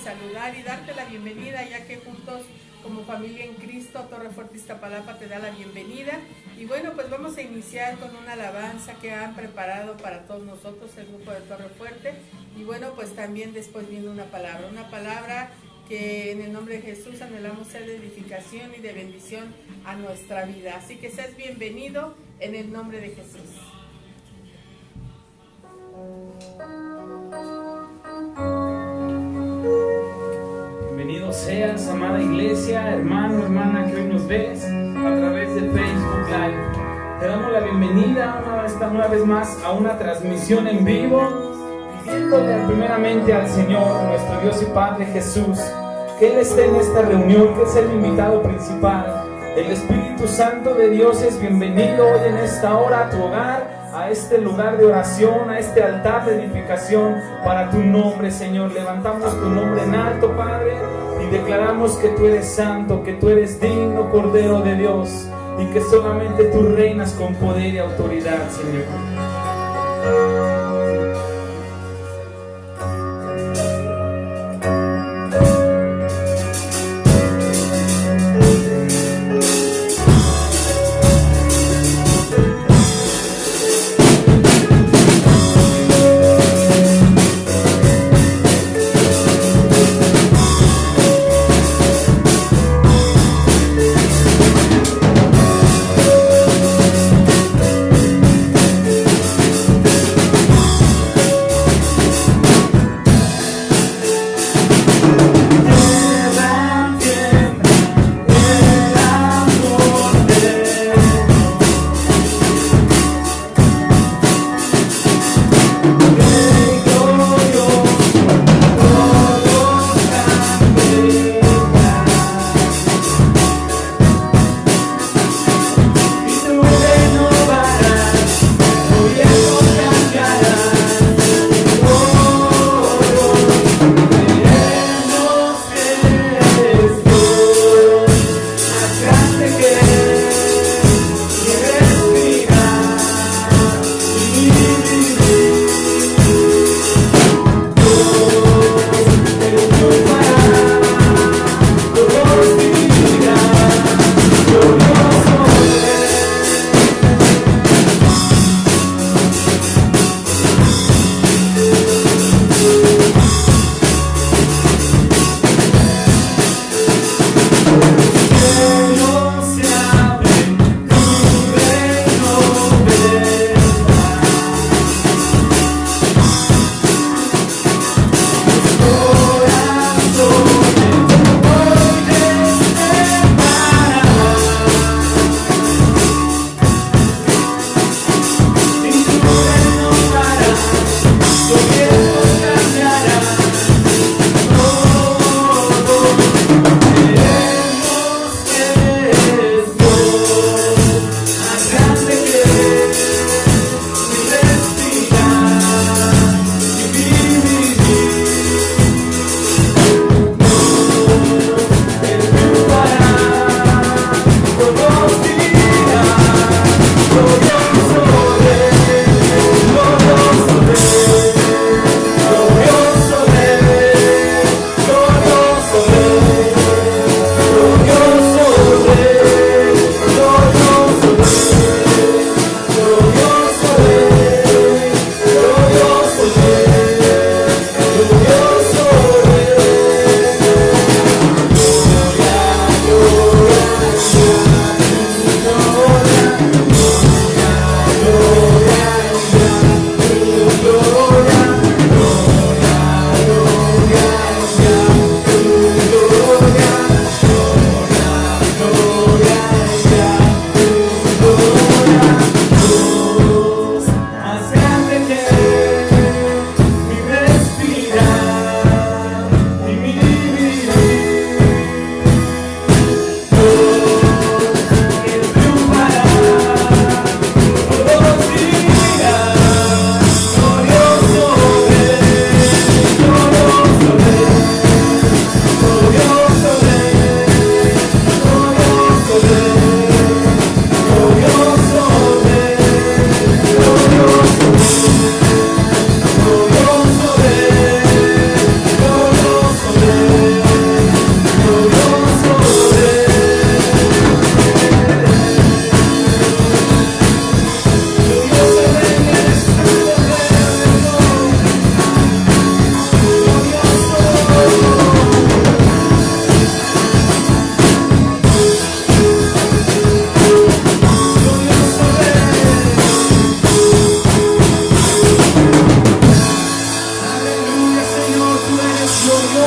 Saludar y darte la bienvenida, ya que juntos como familia en Cristo, Torre Fuerte Iztapalapa te da la bienvenida. Y bueno, pues vamos a iniciar con una alabanza que han preparado para todos nosotros el grupo de Torre Fuerte. Y bueno, pues también después viene una palabra que en el nombre de Jesús anhelamos ser de edificación y de bendición a nuestra vida. Así que seas bienvenido en el nombre de Jesús. Bienvenido seas, amada iglesia, hermano, hermana que hoy nos ves a través de Facebook Live. Te damos la bienvenida una vez más a una transmisión en vivo, pidiéndole primeramente al Señor, nuestro Dios y Padre Jesús, que Él esté en esta reunión, que es el invitado principal. El Espíritu Santo de Dios es bienvenido hoy en esta hora a tu hogar, a este lugar de oración, a este altar de edificación para tu nombre, Señor. Levantamos tu nombre en alto, Padre, y declaramos que tú eres santo, que tú eres digno, Cordero de Dios, y que solamente tú reinas con poder y autoridad, Señor.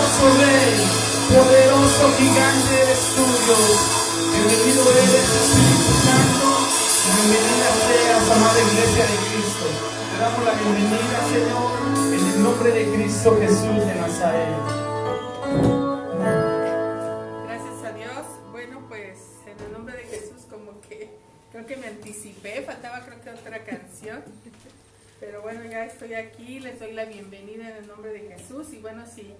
glorioso Rey, poderoso gigante eres tú, Dios. Bienvenido eres, Espíritu Santo. Bienvenida seas, amada Iglesia de Cristo. Te damos la bienvenida, Señor, en el nombre de Cristo Jesús de Nazaret. Gracias a Dios. Bueno, pues en el nombre de Jesús, como que creo que me anticipé, faltaba creo que otra canción. Pero bueno, ya estoy aquí, les doy la bienvenida en el nombre de Jesús. Y bueno, si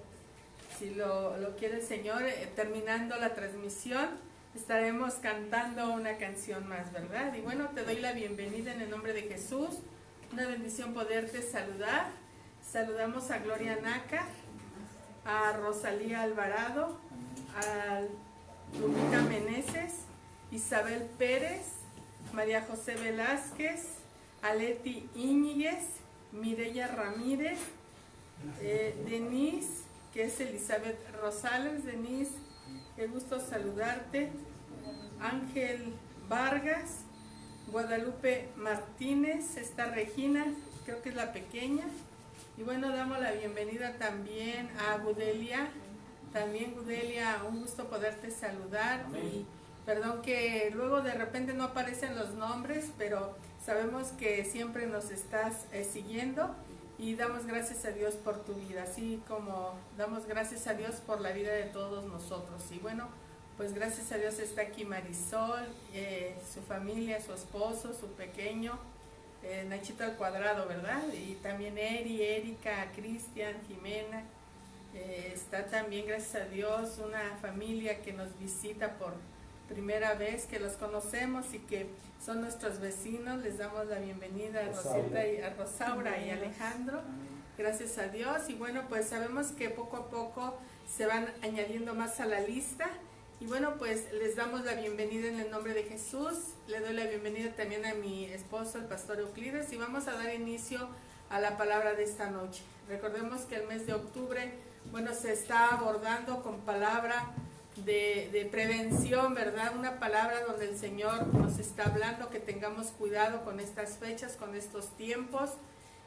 lo quiere el Señor, terminando la transmisión, estaremos cantando una canción más, ¿verdad? Y bueno, te doy la bienvenida en el nombre de Jesús. Una bendición poderte saludar. Saludamos a Gloria Naca, a Rosalía Alvarado, a Lupita Meneses, Isabel Pérez, María José Velázquez, a Leti Íñiguez, Mireya Ramírez, Denise, que es Elizabeth Rosales. Denise, qué gusto saludarte. Ángel Vargas, Guadalupe Martínez, está Regina, creo que es la pequeña. Y bueno, damos la bienvenida también a Gudelia. También, Gudelia, un gusto poderte saludar. Y perdón que luego de repente no aparecen los nombres, pero sabemos que siempre nos estás siguiendo y damos gracias a Dios por tu vida, así como damos gracias a Dios por la vida de todos nosotros. Y bueno, pues gracias a Dios está aquí Marisol, su familia, su esposo, su pequeño, Nachito al cuadrado, ¿verdad? Y también Eri, Erika, Cristian, Jimena. Está también, gracias a Dios, una familia que nos visita por primera vez, que los conocemos y que son nuestros vecinos. Les damos la bienvenida a Rosita y a Rosaura y Alejandro, gracias a Dios. Y bueno, pues sabemos que poco a poco se van añadiendo más a la lista. Y bueno, pues les damos la bienvenida en el nombre de Jesús. Le doy la bienvenida también a mi esposo, el pastor Euclides, y vamos a dar inicio a la palabra de esta noche. Recordemos que el mes de octubre, bueno, se está abordando con palabra de prevención, ¿verdad? Una palabra donde el Señor nos está hablando que tengamos cuidado con estas fechas, con estos tiempos.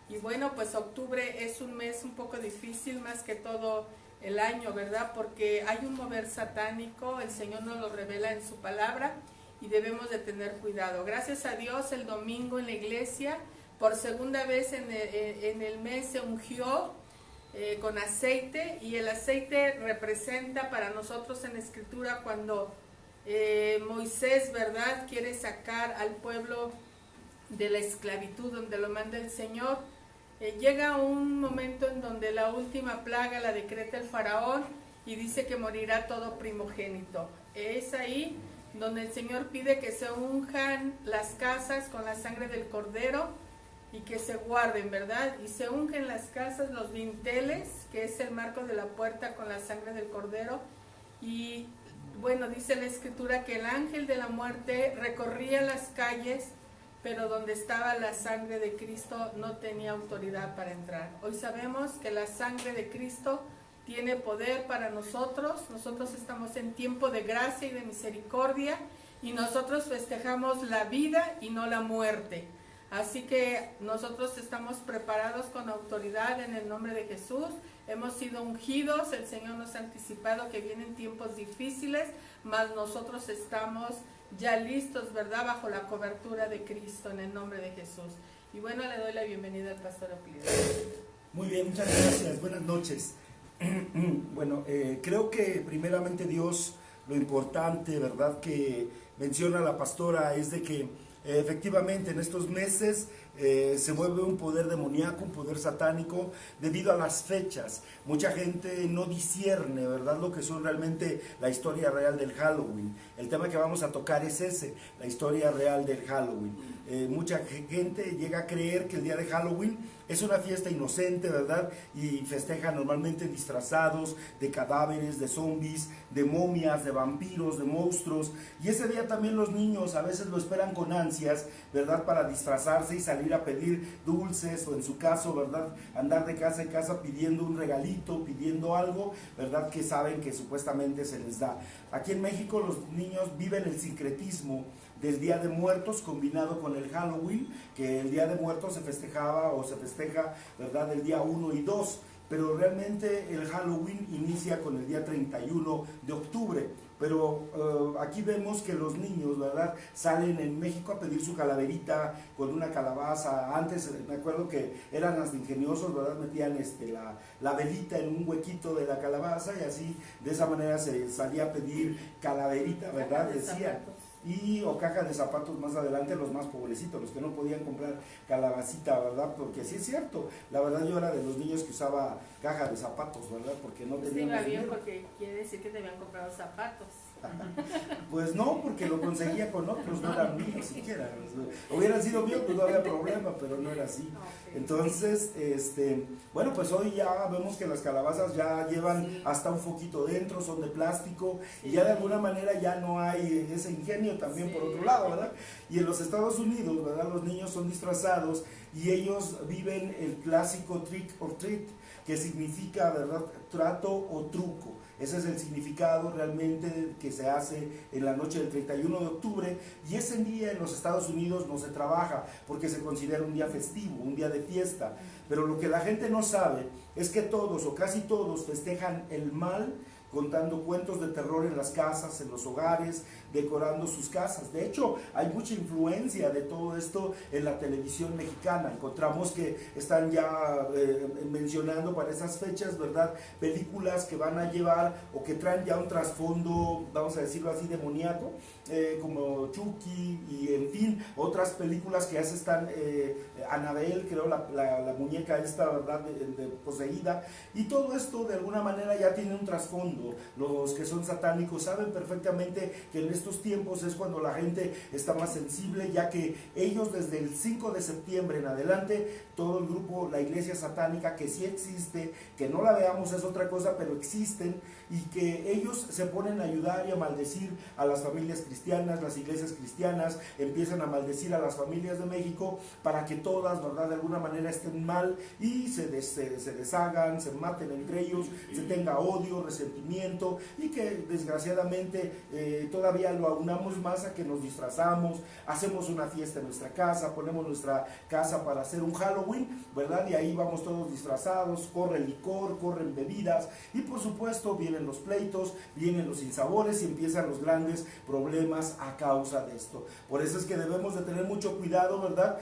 Y bueno, pues octubre es un mes un poco difícil, más que todo el año, ¿verdad? Porque hay un mover satánico, el Señor nos lo revela en su palabra y debemos de tener cuidado. Gracias a Dios, el domingo en la iglesia, por segunda vez en el mes se ungió con aceite, y el aceite representa para nosotros en la escritura cuando Moisés, ¿verdad?, quiere sacar al pueblo de la esclavitud donde lo manda el Señor. Llega un momento en donde la última plaga la decreta el faraón y dice que morirá todo primogénito. Es ahí donde el Señor pide que se unjan las casas con la sangre del cordero y que se guarden, ¿verdad? Y se ungen las casas, los dinteles, que es el marco de la puerta, con la sangre del cordero. Y bueno, dice la escritura que el ángel de la muerte recorría las calles, pero donde estaba la sangre de Cristo no tenía autoridad para entrar. Hoy sabemos que la sangre de Cristo tiene poder para nosotros. Nosotros estamos en tiempo de gracia y de misericordia, y nosotros festejamos la vida y no la muerte. Así que nosotros estamos preparados con autoridad en el nombre de Jesús. Hemos sido ungidos, el Señor nos ha anticipado que vienen tiempos difíciles, mas nosotros estamos ya listos, ¿verdad?, bajo la cobertura de Cristo en el nombre de Jesús. Y bueno, le doy la bienvenida al pastor Euclides. Muy bien, muchas gracias, buenas noches. Bueno, creo que primeramente Dios, lo importante, ¿verdad?, que menciona la pastora es de que efectivamente en estos meses se mueve un poder demoníaco, un poder satánico debido a las fechas. Mucha gente no discierne, ¿verdad?, lo que son realmente la historia real del Halloween. El tema que vamos a tocar es ese, la historia real del Halloween. Mucha gente llega a creer que el día de Halloween es una fiesta inocente, ¿verdad? Y festejan normalmente disfrazados de cadáveres, de zombies, de momias, de vampiros, de monstruos. Y ese día también los niños a veces lo esperan con ansias, ¿verdad?, para disfrazarse y salir a pedir dulces, o en su caso, ¿verdad?, andar de casa en casa pidiendo un regalito, pidiendo algo, ¿verdad?, que saben que supuestamente se les da. Aquí en México los niños viven el sincretismo del Día de Muertos combinado con el Halloween, que el Día de Muertos se festejaba o se festeja, ¿verdad?, el día 1 y 2. pero realmente el Halloween inicia con el día 31 de octubre. Pero aquí vemos que los niños, ¿verdad?, salen en México a pedir su calaverita con una calabaza. Antes me acuerdo que eran hasta ingeniosos, ¿verdad?, metían la velita en un huequito de la calabaza y así, de esa manera se salía a pedir calaverita, ¿verdad?, decían. O caja de zapatos más adelante, los más pobrecitos, los que no podían comprar calabacita, ¿verdad? Porque sí es cierto, la verdad yo era de los niños que usaba caja de zapatos, ¿verdad? Porque no tenían dinero. dinero. Porque quiere decir que te habían comprado zapatos. Pues no, porque lo conseguía con otros, no eran míos siquiera. Hubieran sido míos, pues no había problema, pero no era así. Entonces, bueno, pues hoy ya vemos que las calabazas ya llevan hasta un foquito dentro, son de plástico, y ya de alguna manera ya no hay ese ingenio también por otro lado, ¿verdad? Y en los Estados Unidos, ¿verdad?, los niños son disfrazados y ellos viven el clásico trick or treat, que significa, ¿verdad?, trato o truco. Ese es el significado realmente que se hace en la noche del 31 de octubre, y ese día en los Estados Unidos no se trabaja porque se considera un día festivo, un día de fiesta. Pero lo que la gente no sabe es que todos o casi todos festejan el mal contando cuentos de terror en las casas, en los hogares, decorando sus casas. De hecho, hay mucha influencia de todo esto en la televisión mexicana. Encontramos que están ya mencionando para esas fechas, ¿verdad?, películas que van a llevar o que traen ya un trasfondo, vamos a decirlo así, demoníaco, como Chucky y en fin, otras películas que ya se están, Annabelle, creo, la muñeca esta, ¿verdad?, de poseída, y todo esto de alguna manera ya tiene un trasfondo. Los que son satánicos saben perfectamente que en estos tiempos es cuando la gente está más sensible, ya que ellos desde el 5 de septiembre en adelante, todo el grupo, la iglesia satánica, que sí existe, que no la veamos es otra cosa, pero existen, y que ellos se ponen a ayudar y a maldecir a las familias cristianas, las iglesias cristianas, empiezan a maldecir a las familias de México para que todas, ¿verdad?, de alguna manera estén mal y se deshagan, se maten entre ellos, se tenga odio, resentimiento, y que desgraciadamente todavía lo aunamos más a que nos disfrazamos, hacemos una fiesta en nuestra casa, ponemos nuestra casa para hacer un Halloween, ¿verdad? Y ahí vamos todos disfrazados, corre el licor, corren bebidas, y por supuesto vienen los pleitos, vienen los sinsabores y empiezan los grandes problemas a causa de esto. Por eso es que debemos de tener mucho cuidado, ¿verdad?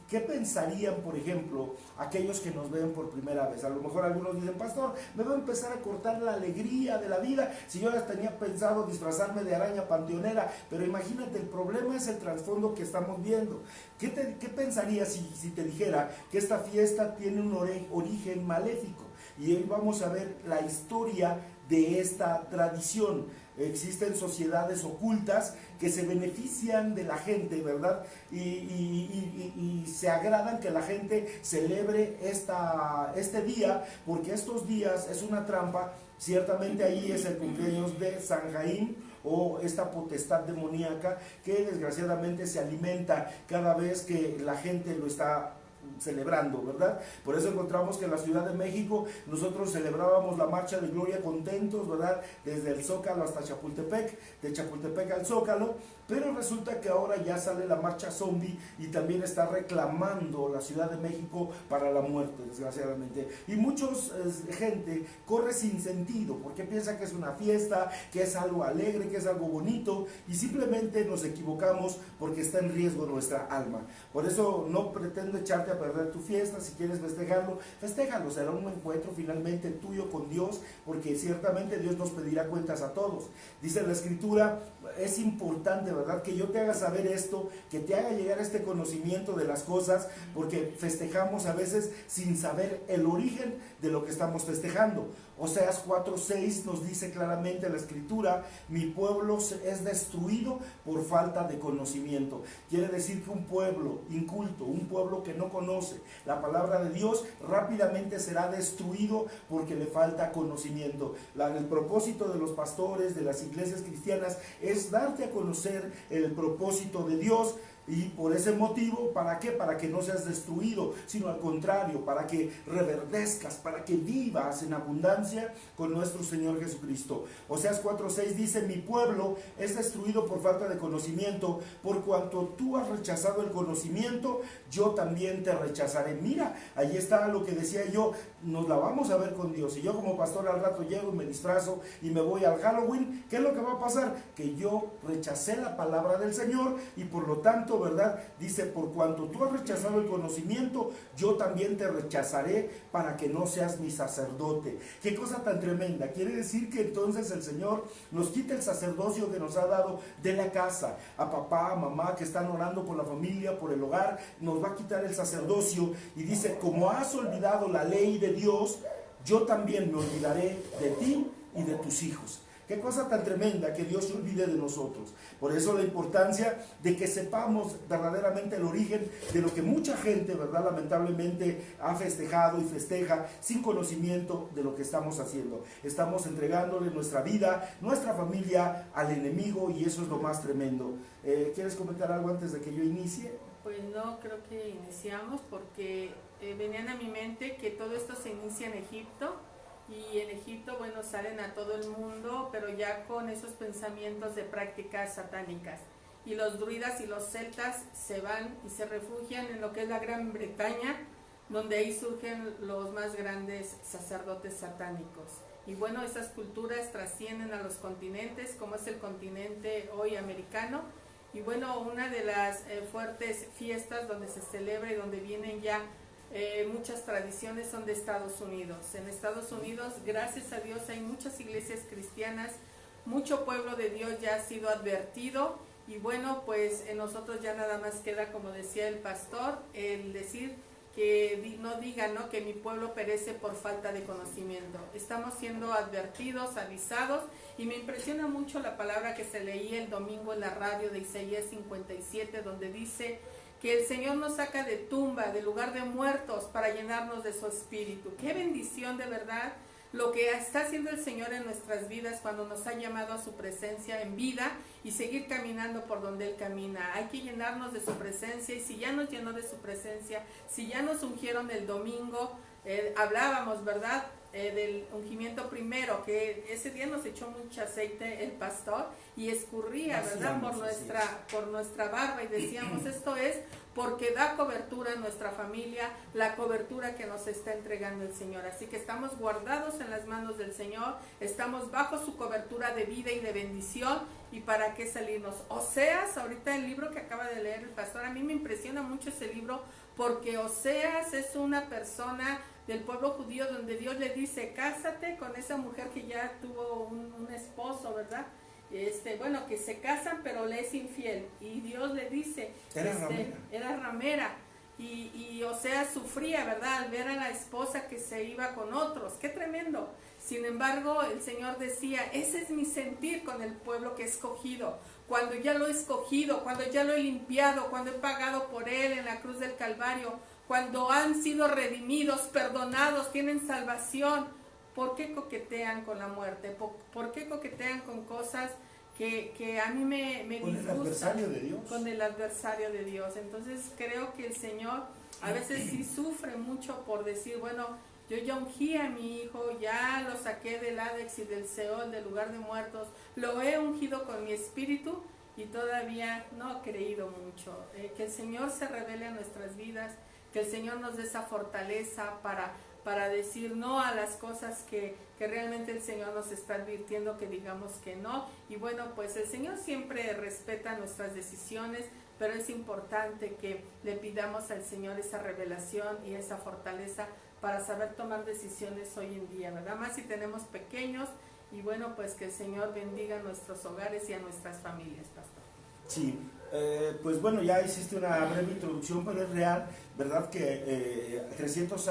¿Qué pensarían, por ejemplo, aquellos que nos ven por primera vez? A lo mejor algunos dicen: pastor, me va a empezar a cortar la alegría de la vida si yo ya tenía pensado disfrazarme de araña panteonera. Pero imagínate, el problema es el trasfondo que estamos viendo. ¿Qué pensarías si te dijera que esta fiesta tiene un origen maléfico? Y hoy vamos a ver la historia de esta tradición. Existen sociedades ocultas que se benefician de la gente, ¿verdad? Y se agradan que la gente celebre este día, porque estos días es una trampa. Ciertamente ahí es el cumpleaños de San Jaín, o esta potestad demoníaca que desgraciadamente se alimenta cada vez que la gente lo está celebrando, ¿verdad? Por eso encontramos que en la Ciudad de México nosotros celebrábamos la marcha de gloria contentos, ¿verdad?, desde el Zócalo hasta Chapultepec, de Chapultepec al Zócalo. Pero resulta que ahora ya sale la marcha zombie y también está reclamando la Ciudad de México para la muerte, desgraciadamente. Y muchos gente corre sin sentido porque piensa que es una fiesta, que es algo alegre, que es algo bonito, y simplemente nos equivocamos porque está en riesgo nuestra alma. Por eso no pretendo echarte a perder tu fiesta. Si quieres festejarlo, festéjalo. Será un encuentro finalmente tuyo con Dios, porque ciertamente Dios nos pedirá cuentas a todos. Dice la Escritura, es importante, ¿verdad?, que yo te haga saber esto, que te haga llegar este conocimiento de las cosas, porque festejamos a veces sin saber el origen de lo que estamos festejando. Oseas 4:6 nos dice claramente la Escritura: mi pueblo es destruido por falta de conocimiento. Quiere decir que un pueblo inculto, un pueblo que no conoce la palabra de Dios, rápidamente será destruido porque le falta conocimiento. El propósito de los pastores, de las iglesias cristianas, es darte a conocer el propósito de Dios, Y por ese motivo, ¿para qué? Para que no seas destruido, sino al contrario, para que reverdezcas, para que vivas en abundancia con nuestro Señor Jesucristo. Oseas 4:6 dice: mi pueblo es destruido por falta de conocimiento, por cuanto tú has rechazado el conocimiento, yo también te rechazaré. Mira, ahí está lo que decía yo, nos la vamos a ver con Dios. Si yo como pastor al rato llego y me disfrazo y me voy al Halloween, ¿qué es lo que va a pasar? Que yo rechacé la palabra del Señor y por lo tanto, ¿verdad? Dice: por cuanto tú has rechazado el conocimiento, yo también te rechazaré para que no seas mi sacerdote. Qué cosa tan tremenda. Quiere decir que entonces el Señor nos quita el sacerdocio que nos ha dado de la casa. A papá, a mamá que están orando por la familia, por el hogar, nos va a quitar el sacerdocio y dice: como has olvidado la ley de Dios, yo también me olvidaré de ti y de tus hijos. Qué cosa tan tremenda que Dios se olvide de nosotros. Por eso la importancia de que sepamos verdaderamente el origen de lo que mucha gente, ¿verdad?, lamentablemente ha festejado y festeja sin conocimiento de lo que estamos haciendo. Estamos entregándole nuestra vida, nuestra familia al enemigo, y eso es lo más tremendo. ¿Quieres comentar algo antes de que yo inicie? Pues no, creo que iniciamos porque venían a mi mente que todo esto se inicia en Egipto. Y en Egipto, bueno, salen a todo el mundo, pero ya con esos pensamientos de prácticas satánicas. Y los druidas y los celtas se van y se refugian en lo que es la Gran Bretaña, donde ahí surgen los más grandes sacerdotes satánicos. Y bueno, esas culturas trascienden a los continentes, como es el continente hoy americano. Y bueno, una de las fuertes fiestas donde se celebra y donde vienen ya muchas tradiciones son de Estados Unidos. En Estados Unidos, gracias a Dios, hay muchas iglesias cristianas, mucho pueblo de Dios ya ha sido advertido, y bueno, pues en nosotros ya nada más queda, como decía el pastor, el decir que no digan, ¿no?, que mi pueblo perece por falta de conocimiento. Estamos siendo advertidos, avisados, y me impresiona mucho la palabra que se leía el domingo en la radio de Isaías 57, donde dice que el Señor nos saca de tumba, del lugar de muertos, para llenarnos de su espíritu. Qué bendición, de verdad, lo que está haciendo el Señor en nuestras vidas cuando nos ha llamado a su presencia en vida y seguir caminando por donde Él camina. Hay que llenarnos de su presencia, y si ya nos llenó de su presencia, si ya nos ungieron el domingo, hablábamos, ¿verdad?, del ungimiento primero, que ese día nos echó mucho aceite el pastor y escurría, ¿verdad?, por nuestra barba, y decíamos: esto es porque da cobertura a nuestra familia, la cobertura que nos está entregando el Señor. Así que estamos guardados en las manos del Señor, estamos bajo su cobertura de vida y de bendición. ¿Y para qué salirnos? Oseas, ahorita el libro que acaba de leer el pastor, a mí me impresiona mucho ese libro, porque Oseas es una persona del pueblo judío donde Dios le dice: cásate con esa mujer que ya tuvo un esposo, ¿verdad? Bueno, que se casan, pero le es infiel, y Dios le dice, era ramera, y Oseas sufría, ¿verdad?, al ver a la esposa que se iba con otros. ¡Qué tremendo! Sin embargo, el Señor decía: ese es mi sentir con el pueblo que he escogido. Cuando ya lo he escogido, cuando ya lo he limpiado, cuando he pagado por él en la cruz del Calvario, cuando han sido redimidos, perdonados, tienen salvación, ¿por qué coquetean con la muerte? ¿Por qué coquetean con cosas que a mí me disgustan? Con el adversario de Dios. Con el adversario de Dios. Entonces creo que el Señor a veces sí sufre mucho por decir: bueno, yo ya ungí a mi hijo, ya lo saqué del Hades y del Seol, del lugar de muertos, lo he ungido con mi espíritu, y todavía no he creído mucho. Que el Señor se revele a nuestras vidas, que el Señor nos dé esa fortaleza para decir no a las cosas que realmente el Señor nos está advirtiendo que digamos que no. Y bueno, pues el Señor siempre respeta nuestras decisiones, pero es importante que le pidamos al Señor esa revelación y esa fortaleza para saber tomar decisiones hoy en día, ¿verdad? Más si tenemos pequeños. Y bueno, pues que el Señor bendiga a nuestros hogares y a nuestras familias, pastor. Sí, pues bueno, ya hiciste una breve introducción, pero es real, ¿verdad?, que 300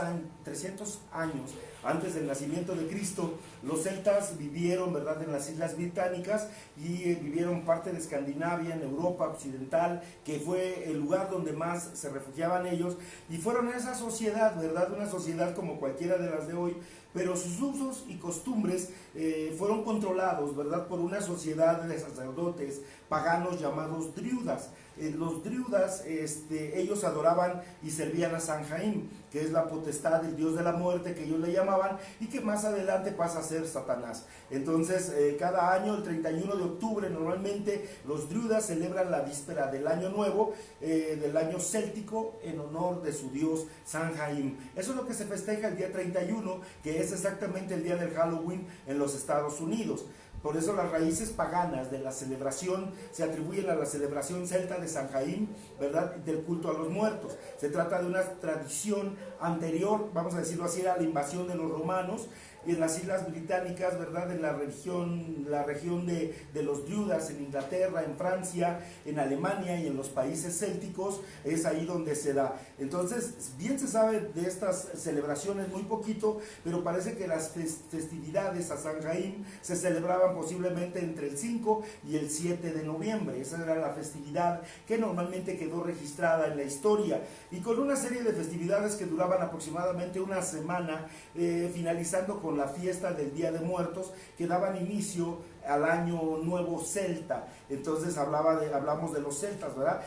años antes del nacimiento de Cristo, los celtas vivieron, ¿verdad?, en las Islas Británicas, y vivieron parte de Escandinavia, en Europa occidental, que fue el lugar donde más se refugiaban ellos, y fueron esa sociedad, ¿verdad?, una sociedad como cualquiera de las de hoy, pero sus usos y costumbres fueron controlados, ¿verdad?, por una sociedad de sacerdotes paganos llamados driudas. Los driudas, ellos adoraban y servían a San Jaim, que es la potestad del dios de la muerte, que ellos le llamaban, y que más adelante pasa a ser Satanás. Entonces, cada año, el 31 de octubre, normalmente los driudas celebran la víspera del año nuevo, del año céltico, en honor de su dios San Jaim. Eso es lo que se festeja el día 31, que es exactamente el día del Halloween en los Estados Unidos. Por eso las raíces paganas de la celebración se atribuyen a la celebración celta de San Jaim, ¿verdad?, del culto a los muertos. Se trata de una tradición anterior, vamos a decirlo así, a la invasión de los romanos, y en las Islas Británicas, ¿verdad?, en la región de los driudas, en Inglaterra, en Francia, en Alemania y en los países célticos, es ahí donde se da. Entonces, bien se sabe de estas celebraciones muy poquito, pero parece que las festividades a San Jaim se celebraban posiblemente entre el 5 y el 7 de noviembre. Esa era la festividad que normalmente quedó registrada en la historia, y con una serie de festividades que duraban aproximadamente una semana, finalizando con la fiesta del Día de Muertos, que daban inicio al año nuevo celta. Entonces hablamos de los celtas, ¿verdad?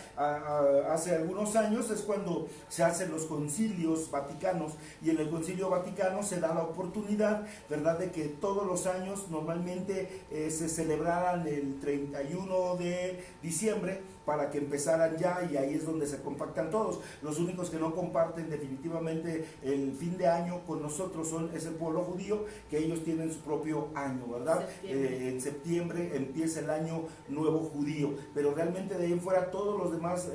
Hace algunos años es cuando se hacen los concilios vaticanos, y en el concilio vaticano se da la oportunidad, ¿verdad?, de que todos los años normalmente se celebraran el 31 de diciembre para que empezaran ya, y ahí es donde se compactan todos. Los únicos que no comparten definitivamente el fin de año con nosotros es el pueblo judío, que ellos tienen su propio año, ¿verdad? En septiembre empieza el año nuevo judío, pero realmente de ahí en fuera todos los demás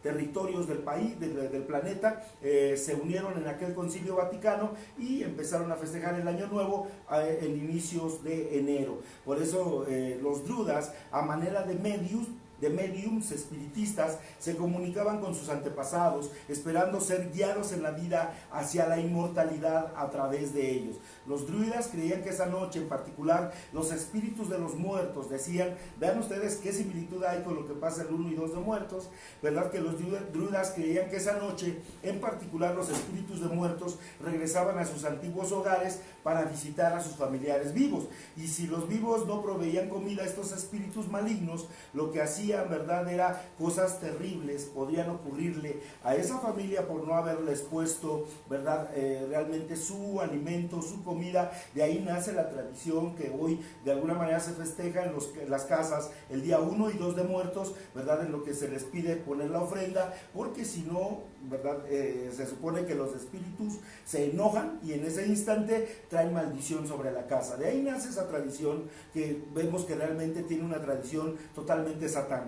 territorios del país, del planeta, se unieron en aquel concilio vaticano y empezaron a festejar el año nuevo en inicios de enero. Por eso los druidas, a manera de mediums espiritistas, se comunicaban con sus antepasados, esperando ser guiados en la vida hacia la inmortalidad a través de ellos. Los druidas creían que esa noche en particular los espíritus de los muertos decían, vean ustedes qué similitud hay con lo que pasa el 1 y 2 de muertos, ¿verdad?, que los druidas creían que esa noche en particular los espíritus de muertos regresaban a sus antiguos hogares para visitar a sus familiares vivos, y si los vivos no proveían comida a estos espíritus malignos, lo que hacían, ¿verdad?, era cosas terribles podrían ocurrirle a esa familia por no haberles puesto, ¿verdad?, realmente su alimento, su comida. De ahí nace la tradición que hoy de alguna manera se festeja en las casas el día 1 y 2 de muertos, ¿verdad?, en lo que se les pide poner la ofrenda, porque si no, ¿verdad?, se supone que los espíritus se enojan y en ese instante traen maldición sobre la casa. De ahí nace esa tradición que vemos que realmente tiene una tradición totalmente satánica.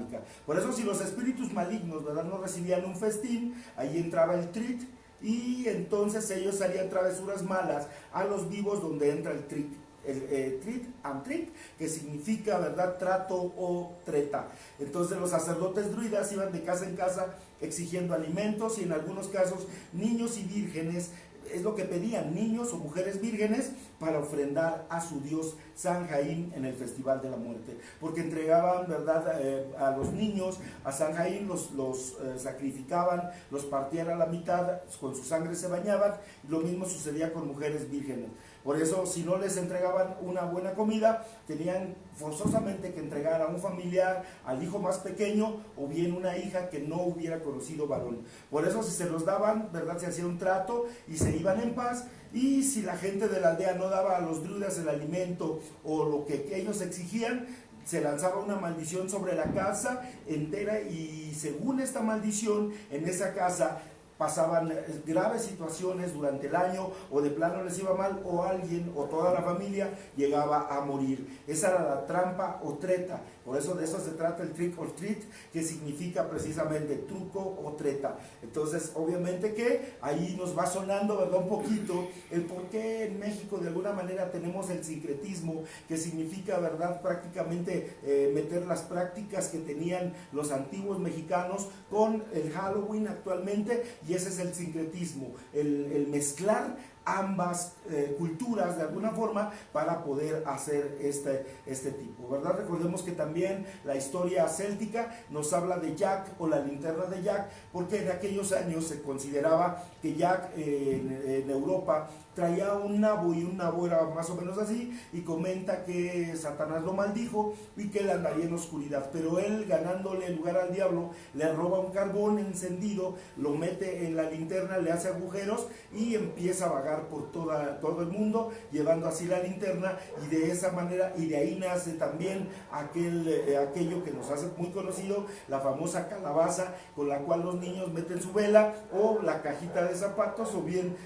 Por eso, si los espíritus malignos, ¿verdad?, no recibían un festín, ahí entraba el trit, y entonces ellos harían travesuras malas a los vivos, donde entra el trit. El trit and trick, que significa, ¿verdad?, trato o treta. Entonces los sacerdotes druidas iban de casa en casa exigiendo alimentos, y en algunos casos niños y vírgenes, es lo que pedían, niños o mujeres vírgenes, para ofrendar a su dios San Jaim en el Festival de la Muerte, porque entregaban, ¿verdad?, a los niños a San Jaim, los sacrificaban, los partían a la mitad, con su sangre se bañaban, y lo mismo sucedía con mujeres vírgenes. Por eso, si no les entregaban una buena comida, tenían forzosamente que entregar a un familiar, al hijo más pequeño, o bien una hija que no hubiera conocido varón. Por eso, si se los daban, ¿verdad?, se hacía un trato y se iban en paz. Y si la gente de la aldea no daba a los druidas el alimento o lo que ellos exigían, se lanzaba una maldición sobre la casa entera, y según esta maldición, en esa casa pasaban graves situaciones durante el año, o de plano les iba mal, o alguien o toda la familia llegaba a morir. Esa era la trampa o treta. Por eso de eso se trata el trick or treat, que significa precisamente truco o treta. Entonces, obviamente que ahí nos va sonando, ¿verdad?, un poquito el por qué en México de alguna manera tenemos el sincretismo, que significa, ¿verdad?, prácticamente meter las prácticas que tenían los antiguos mexicanos con el Halloween actualmente, y ese es el sincretismo, el mezclar ambas culturas de alguna forma para poder hacer este tipo, ¿verdad? Recordemos que también la historia céltica nos habla de Jack o la linterna de Jack, porque en aquellos años se consideraba que Jack en Europa traía un nabo, y un nabo era más o menos así, y comenta que Satanás lo maldijo y que él andaría en oscuridad, pero él, ganándole el lugar al diablo, le roba un carbón encendido, lo mete en la linterna, le hace agujeros y empieza a vagar por todo el mundo, llevando así la linterna, y de esa manera, y de ahí nace también aquello que nos hace muy conocido, la famosa calabaza con la cual los niños meten su vela, o la cajita de zapatos, o bien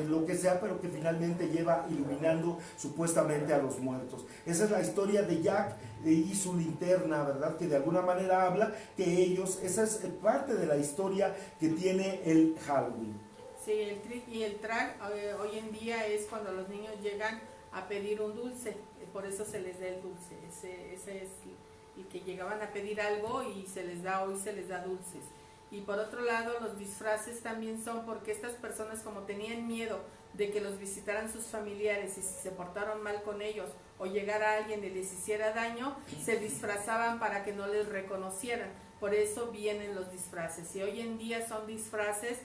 lo que sea, pero que finalmente lleva iluminando supuestamente a los muertos. Esa es la historia de Jack y su linterna, ¿verdad? Que de alguna manera habla que ellos, esa es parte de la historia que tiene el Halloween. Sí, el trick y el track hoy en día es cuando los niños llegan a pedir un dulce, por eso se les da el dulce, ese es el que llegaban a pedir algo y hoy se les da dulces. Y por otro lado, los disfraces también son porque estas personas, como tenían miedo de que los visitaran sus familiares y si se portaron mal con ellos o llegara alguien y les hiciera daño, se disfrazaban para que no les reconocieran. Por eso vienen los disfraces. Y hoy en día son disfraces,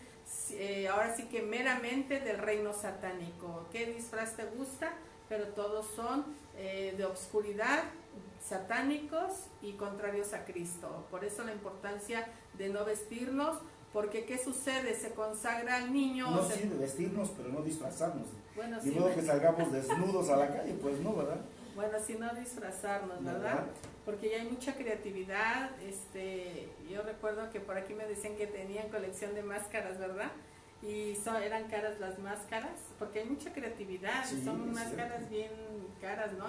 ahora sí que meramente del reino satánico. ¿Qué disfraz te gusta? Pero todos son de obscuridad, satánicos y contrarios a Cristo. Por eso la importancia de no vestirnos, porque ¿qué sucede? Se consagra al niño. No, sí, de vestirnos, pero no disfrazarnos. Bueno, y sí, luego que salgamos desnudos a la calle, pues no, ¿verdad? Bueno, sí, no disfrazarnos, ¿verdad? Porque ya hay mucha creatividad. Yo recuerdo que por aquí me decían que tenían colección de máscaras, ¿verdad? Y eran caras las máscaras, porque hay mucha creatividad, sí, son máscaras bien caras, ¿no?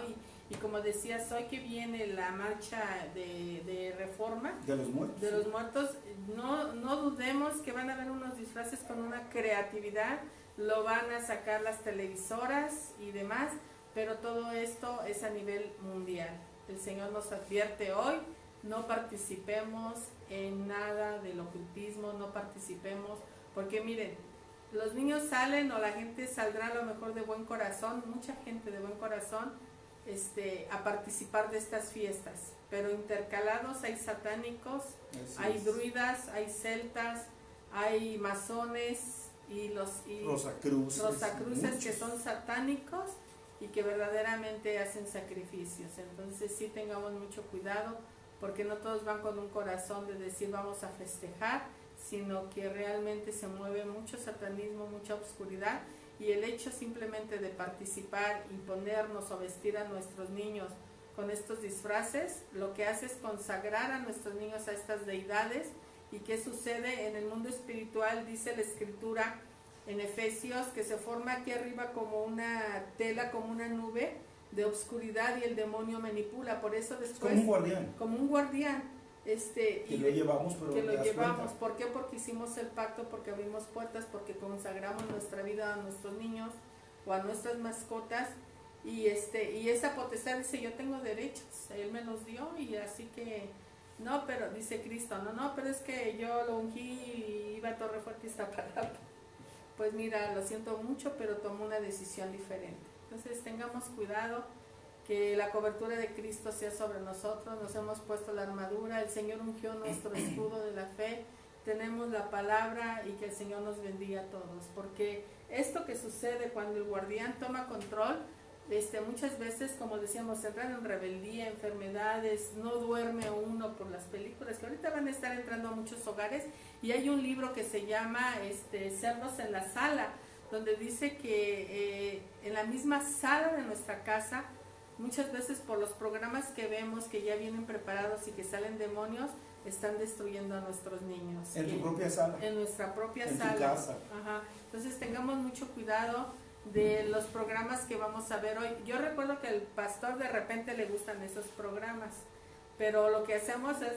Y como decías, hoy que viene la marcha de reforma de los muertos, no dudemos que van a haber unos disfraces con una creatividad, lo van a sacar las televisoras y demás, pero todo esto es a nivel mundial. El Señor nos advierte hoy, no participemos en nada del ocultismo, no participemos, porque miren, los niños salen o la gente saldrá a lo mejor de buen corazón, mucha gente de buen corazón, a participar de estas fiestas, pero intercalados hay satánicos, hay druidas, hay celtas, hay masones y los rosacruces que son satánicos y que verdaderamente hacen sacrificios. Entonces sí tengamos mucho cuidado, porque no todos van con un corazón de decir vamos a festejar, sino que realmente se mueve mucho satanismo, mucha oscuridad, y el hecho simplemente de participar y ponernos o vestir a nuestros niños con estos disfraces, lo que hace es consagrar a nuestros niños a estas deidades. ¿Y qué sucede? En el mundo espiritual dice la escritura en Efesios que se forma aquí arriba como una tela, como una nube de oscuridad, y el demonio manipula. Por eso después como un guardián que lo llevamos, pero que lo llevamos. ¿Por qué? Porque hicimos el pacto, porque abrimos puertas, porque consagramos nuestra vida a nuestros niños o a nuestras mascotas, y esa potestad dice yo tengo derechos, él me los dio, y así que no, pero dice Cristo, no, pero es que yo lo ungí y iba a Torre Fuerte Iztapalapa. Pues mira, lo siento mucho, pero tomó una decisión diferente. Entonces tengamos cuidado, que la cobertura de Cristo sea sobre nosotros. Nos hemos puesto la armadura, el Señor ungió nuestro escudo de la fe, tenemos la palabra, y que el Señor nos bendiga a todos, porque esto que sucede cuando el guardián toma control, muchas veces, como decíamos, entran en rebeldía, enfermedades, no duerme uno por las películas que ahorita van a estar entrando a muchos hogares, y hay un libro que se llama Cerdos en la Sala, donde dice que en la misma sala de nuestra casa, muchas veces por los programas que vemos que ya vienen preparados y que salen demonios, están destruyendo a nuestros niños. En tu propia sala. En nuestra propia en sala. Tu casa. Ajá. Entonces tengamos mucho cuidado de los programas que vamos a ver hoy. Yo recuerdo que al pastor de repente le gustan esos programas, pero lo que hacemos es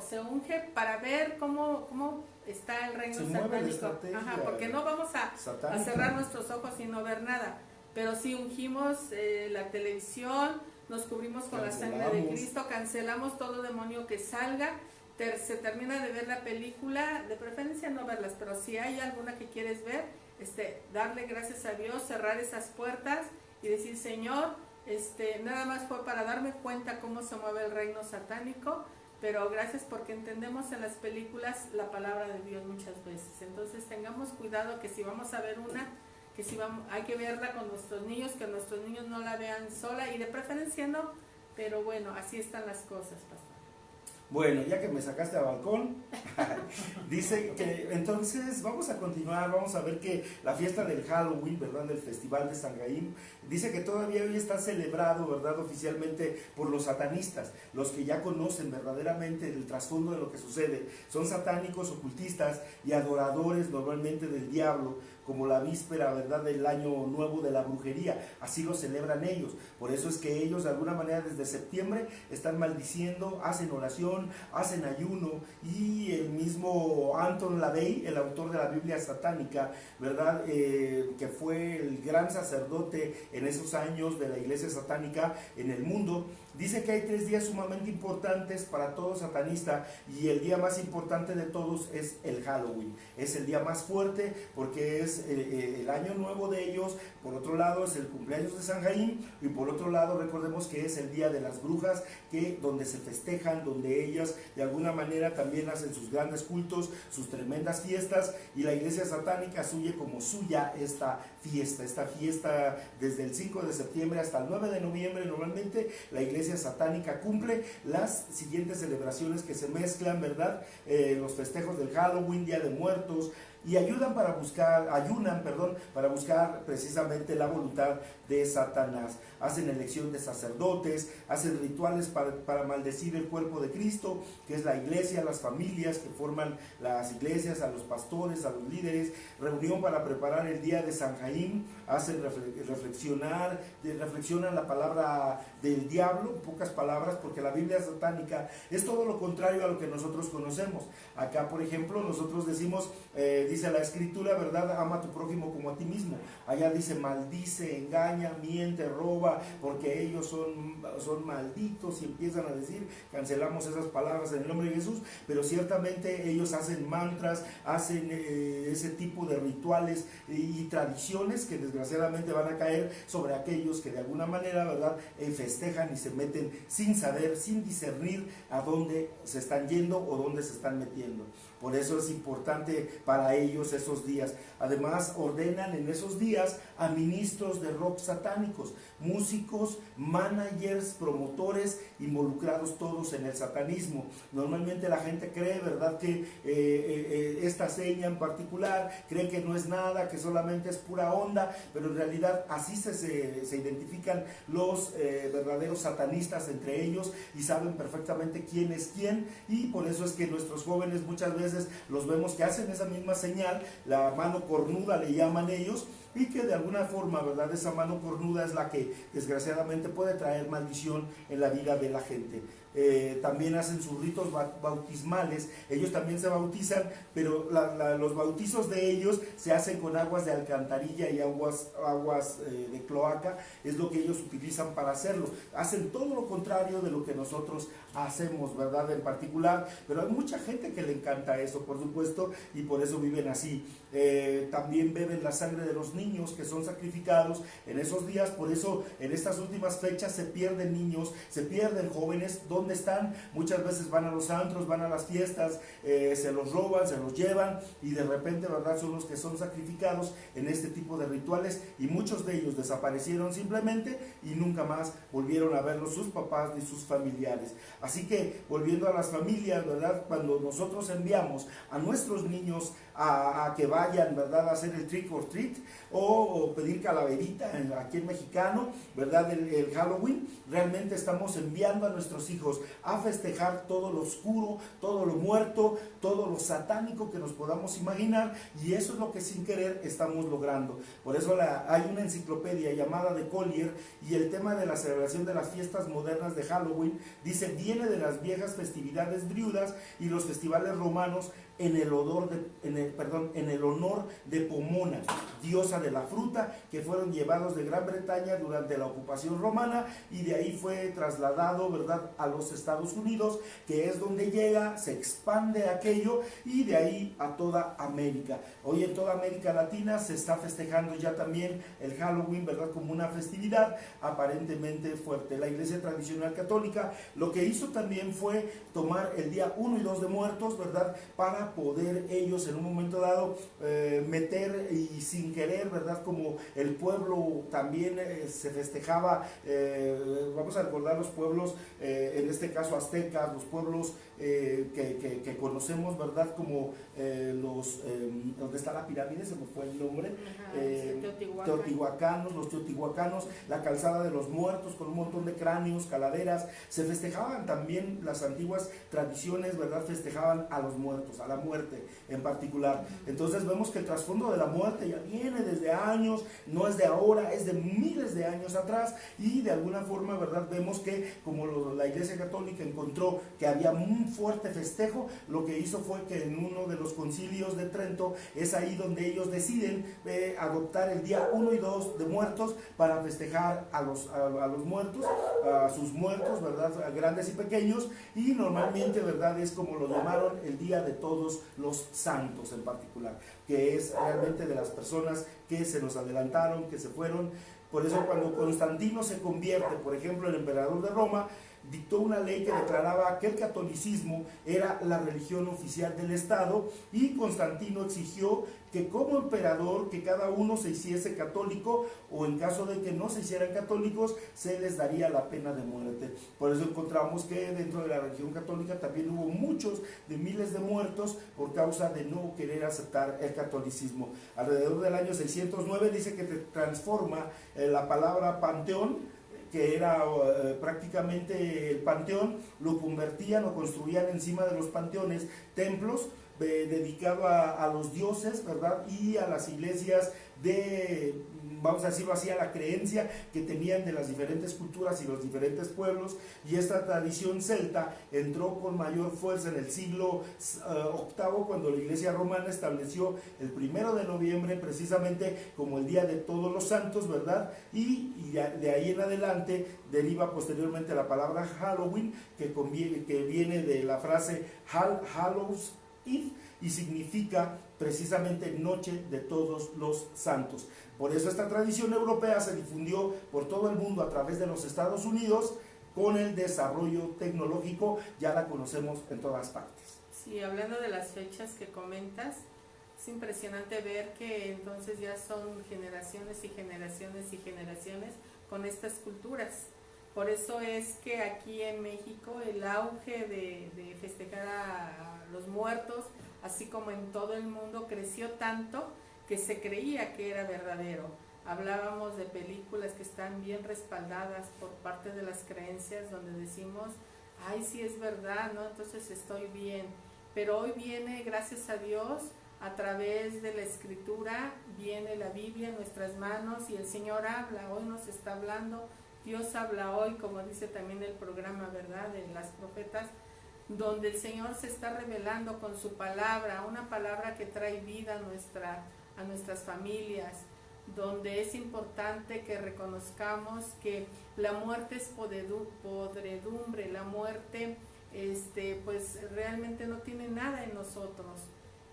se unge para ver cómo está el reino satánico. Ajá, porque no vamos a cerrar nuestros ojos y no ver nada. Pero si ungimos la televisión, nos cubrimos con la sangre de Cristo, cancelamos todo demonio que salga, se termina de ver la película, de preferencia no verlas, pero si hay alguna que quieres ver, darle gracias a Dios, cerrar esas puertas y decir, Señor, nada más fue para darme cuenta cómo se mueve el reino satánico, pero gracias porque entendemos en las películas la palabra de Dios muchas veces. Entonces tengamos cuidado que si vamos a ver una, que si vamos, hay que verla con nuestros niños, que nuestros niños no la vean sola y de preferencia no, pero bueno, así están las cosas, pastor. Bueno, ya que me sacaste al balcón, dice que entonces vamos a continuar, vamos a ver que la fiesta del Halloween, ¿verdad? Del Festival de Sanjaim, dice que todavía hoy está celebrado, ¿verdad? Oficialmente por los satanistas, los que ya conocen verdaderamente el trasfondo de lo que sucede. Son satánicos, ocultistas y adoradores normalmente del diablo, como la víspera, ¿verdad?, del año nuevo de la brujería. Así lo celebran ellos. Por eso es que ellos de alguna manera desde septiembre están maldiciendo, hacen oración, hacen ayuno, y el mismo Anton LaVey, el autor de la Biblia satánica, ¿verdad?, que fue el gran sacerdote en esos años de la iglesia satánica en el mundo, dice que hay 3 días sumamente importantes para todo satanista, y el día más importante de todos es el Halloween. Es el día más fuerte porque es el año nuevo de ellos. Por otro lado es el cumpleaños de Sanjaim, y por otro lado recordemos que es el día de las brujas, donde se festejan, donde ellas de alguna manera también hacen sus grandes cultos, sus tremendas fiestas, y la iglesia satánica suye como suya esta fiesta desde el 5 de septiembre hasta el 9 de noviembre. Normalmente la iglesia satánica cumple las siguientes celebraciones que se mezclan, ¿verdad? Los festejos del Halloween, Día de Muertos, y ayunan para buscar precisamente la voluntad de Satanás. Hacen elección de sacerdotes, hacen rituales para maldecir el cuerpo de Cristo, que es la iglesia, las familias que forman las iglesias, a los pastores, a los líderes, reunión para preparar el día de Sanjaim, hacen reflexionan la palabra del diablo, en pocas palabras, porque la Biblia satánica es todo lo contrario a lo que nosotros conocemos. Acá, por ejemplo, nosotros decimos, dice la escritura, ¿verdad?, ama a tu prójimo como a ti mismo. Allá dice maldice, engaña, miente, roba, porque ellos son malditos, y empiezan a decir, cancelamos esas palabras en el nombre de Jesús, pero ciertamente ellos hacen mantras, hacen ese tipo de rituales y tradiciones que desgraciadamente van a caer sobre aquellos que de alguna manera, ¿verdad?, festejan y se meten sin saber, sin discernir a dónde se están yendo o dónde se están metiendo. Por eso es importante para ellos esos días. Además, ordenan en esos días a ministros de rock satánicos, músicos, managers, promotores, involucrados todos en el satanismo. Normalmente la gente cree, ¿verdad?, que esta seña en particular, cree que no es nada, que solamente es pura onda, pero en realidad así se identifican los verdaderos satanistas entre ellos, y saben perfectamente quién es quién, y por eso es que nuestros jóvenes muchas veces los vemos que hacen esa misma señal, la mano cornuda le llaman ellos, y que de alguna forma, ¿verdad?, esa mano cornuda es la que desgraciadamente puede traer maldición en la vida de la gente. También hacen sus ritos bautismales, ellos también se bautizan, pero los bautizos de ellos se hacen con aguas de alcantarilla y aguas de cloaca, es lo que ellos utilizan para hacerlo. Hacen todo lo contrario de lo que nosotros hacemos, ¿verdad?, en particular, pero hay mucha gente que le encanta eso, por supuesto, y por eso viven así. También beben la sangre de los niños que son sacrificados en esos días. Por eso en estas últimas fechas se pierden niños, se pierden jóvenes. ¿Dónde están? Muchas veces van a los antros, van a las fiestas, se los roban, se los llevan, y de repente, ¿verdad?, son los que son sacrificados en este tipo de rituales, y muchos de ellos desaparecieron simplemente y nunca más volvieron a verlos sus papás ni sus familiares. Así que, volviendo a las familias, ¿verdad?, cuando nosotros enviamos a nuestros niños a que vayan, ¿verdad?, a hacer el trick or treat, o pedir calaverita aquí en mexicano, ¿verdad?, el Halloween, realmente estamos enviando a nuestros hijos a festejar todo lo oscuro, todo lo muerto, todo lo satánico que nos podamos imaginar, y eso es lo que sin querer estamos logrando. Por eso hay una enciclopedia llamada de Collier, y el tema de la celebración de las fiestas modernas de Halloween dice: viene de las viejas festividades druidas y los festivales romanos en el honor de Pomona, diosa de la fruta, que fueron llevados de Gran Bretaña durante la ocupación romana, y de ahí fue trasladado, ¿verdad?, a los Estados Unidos, que es donde llega, se expande aquello, y de ahí a toda América. Hoy en toda América Latina se está festejando ya también el Halloween, ¿verdad?, como una festividad aparentemente fuerte. La Iglesia Tradicional Católica lo que hizo también fue tomar el día 1 y 2 de Muertos, ¿verdad?, para poder ellos en un momento dado meter, y sin querer, ¿verdad?, como el pueblo también se festejaba, vamos a recordar los pueblos, en este caso aztecas, los pueblos que conocemos, ¿verdad?, como donde está la pirámide, se me fue el nombre, los teotihuacanos, la calzada de los muertos con un montón de cráneos, calaveras. Se festejaban también las antiguas tradiciones, ¿verdad?, festejaban a los muertos, a la muerte en particular. Entonces vemos que el trasfondo de la muerte ya viene desde años, no es de ahora, es de miles de años atrás, y de alguna forma, ¿verdad?, vemos que como la Iglesia Católica encontró que había un fuerte festejo, lo que hizo fue que en uno de los concilios de Trento es ahí donde ellos deciden adoptar el día 1 y 2 de Muertos para festejar a los muertos, a sus muertos, ¿verdad?, a grandes y pequeños, y normalmente, ¿verdad?, es como lo llamaron el Día de Todos los Santos en particular, que es realmente de las personas que se nos adelantaron, que se fueron. Por eso cuando Constantino se convierte, por ejemplo, el emperador de Roma, dictó una ley que declaraba que el catolicismo era la religión oficial del Estado, y Constantino exigió que como emperador que cada uno se hiciese católico, o en caso de que no se hicieran católicos se les daría la pena de muerte. Por eso encontramos que dentro de la religión católica también hubo muchos de miles de muertos por causa de no querer aceptar el catolicismo. Alrededor del año 609 dice que transforma la palabra panteón, que era prácticamente el panteón, lo convertían o construían encima de los panteones templos dedicados a los dioses, ¿verdad?, y a las iglesias vamos a decirlo así, a la creencia que tenían de las diferentes culturas y los diferentes pueblos. Y esta tradición celta entró con mayor fuerza en el siglo VIII, cuando la Iglesia Romana estableció el 1 de noviembre precisamente como el Día de Todos los Santos, ¿verdad? Y de ahí en adelante deriva posteriormente la palabra Halloween, que viene de la frase Hallows Eve, y significa precisamente Noche de Todos los Santos. Por eso esta tradición europea se difundió por todo el mundo a través de los Estados Unidos. Con el desarrollo tecnológico ya la conocemos en todas partes. Sí, hablando de las fechas que comentas, es impresionante ver que entonces ya son generaciones y generaciones y generaciones con estas culturas. Por eso es que aquí en México el auge de festejar a los muertos, así como en todo el mundo, creció tanto que se creía que era verdadero. Hablábamos de películas que están bien respaldadas por parte de las creencias, donde decimos, ay, sí es verdad, ¿no? Entonces estoy bien. Pero hoy viene, gracias a Dios, a través de la Escritura, viene la Biblia en nuestras manos, y el Señor habla, hoy nos está hablando. Dios habla hoy, como dice también el programa, ¿verdad?, de las profetas, donde el Señor se está revelando con su palabra, una palabra que trae vida a nuestras familias, donde es importante que reconozcamos que la muerte es podredumbre, la muerte pues realmente no tiene nada en nosotros,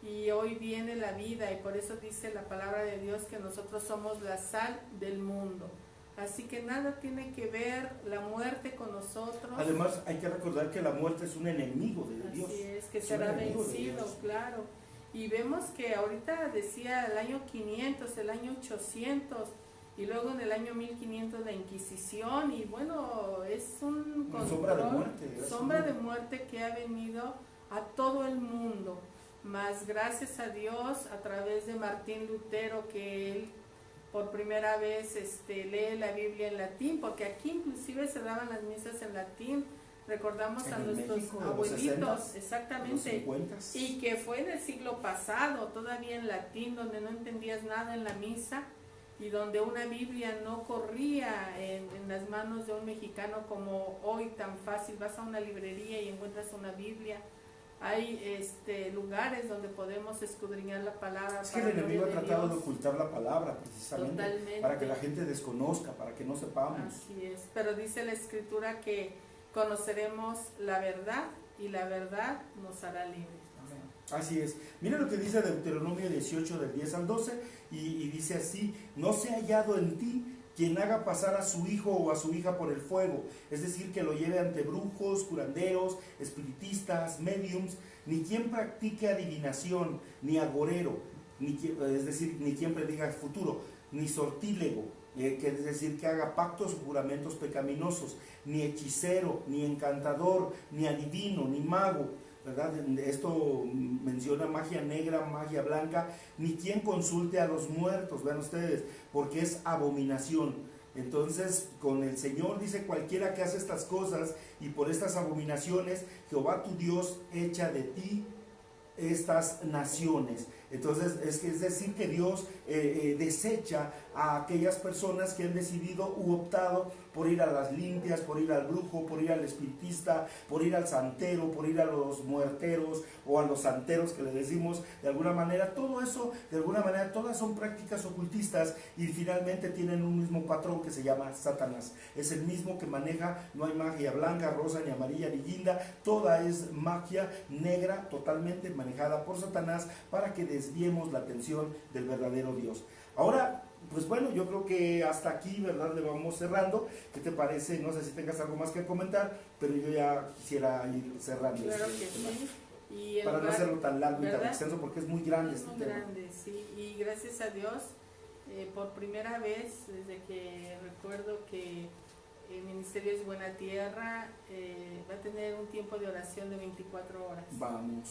y hoy viene la vida, y por eso dice la palabra de Dios que nosotros somos la sal del mundo. Así que nada tiene que ver la muerte con nosotros. Además hay que recordar que la muerte es un enemigo de Dios. Así es, que será vencido, claro. Y vemos que ahorita decía el año 500, el año 800, y luego en el año 1500 la Inquisición, y bueno, es un control, sombra de muerte que ha venido a todo el mundo. Mas gracias a Dios, a través de Martín Lutero, que él por primera vez lee la Biblia en latín, porque aquí inclusive se daban las misas en latín. Recordamos a nuestros abuelitos, exactamente, y que fue en el siglo pasado, todavía en latín, donde no entendías nada en la misa, y donde una Biblia no corría en las manos de un mexicano como hoy tan fácil. Vas a una librería y encuentras una Biblia, hay lugares donde podemos escudriñar la palabra. Es que el enemigo ha tratado de ocultar la palabra precisamente. Totalmente. Para que la gente desconozca, para que no sepamos. Así es, pero dice la Escritura que conoceremos la verdad y la verdad nos hará libres. Así es. Mira lo que dice Deuteronomio 18 del 10 al 12 y dice así: no se ha hallado en ti quien haga pasar a su hijo o a su hija por el fuego, es decir, que lo lleve ante brujos, curanderos, espiritistas, mediums, ni quien practique adivinación, ni agorero, es decir, ni quien prediga el futuro, ni sortílego, que es decir, que haga pactos o juramentos pecaminosos, ni hechicero, ni encantador, ni adivino, ni mago, ¿verdad? Esto menciona magia negra, magia blanca, ni quien consulte a los muertos, vean ustedes, porque es abominación. Entonces, con el Señor dice: cualquiera que hace estas cosas y por estas abominaciones, Jehová tu Dios echa de ti estas naciones. Entonces es decir que Dios desecha a aquellas personas que han decidido u optado por ir a las limpias, por ir al brujo, por ir al espiritista, por ir al santero, por ir a los muerteros o a los santeros que le decimos de alguna manera. Todo eso, de alguna manera, todas son prácticas ocultistas y finalmente tienen un mismo patrón que se llama Satanás. Es el mismo que maneja, no hay magia blanca, rosa, ni amarilla, ni guinda, toda es magia negra totalmente manejada por Satanás para que desviemos la atención del verdadero Dios. Ahora, pues bueno, yo creo que hasta aquí, ¿verdad?, le vamos cerrando. ¿Qué te parece? No sé si tengas algo más que comentar, pero yo ya quisiera ir cerrando. Claro que sí. Y para no hacerlo tan largo, ¿verdad?, y tan extenso, porque es muy grande este tema. Es muy grande, sí. Y gracias a Dios, por primera vez, desde que recuerdo que el Ministerio es Buena Tierra, va a tener un tiempo de oración de 24 horas. Vamos.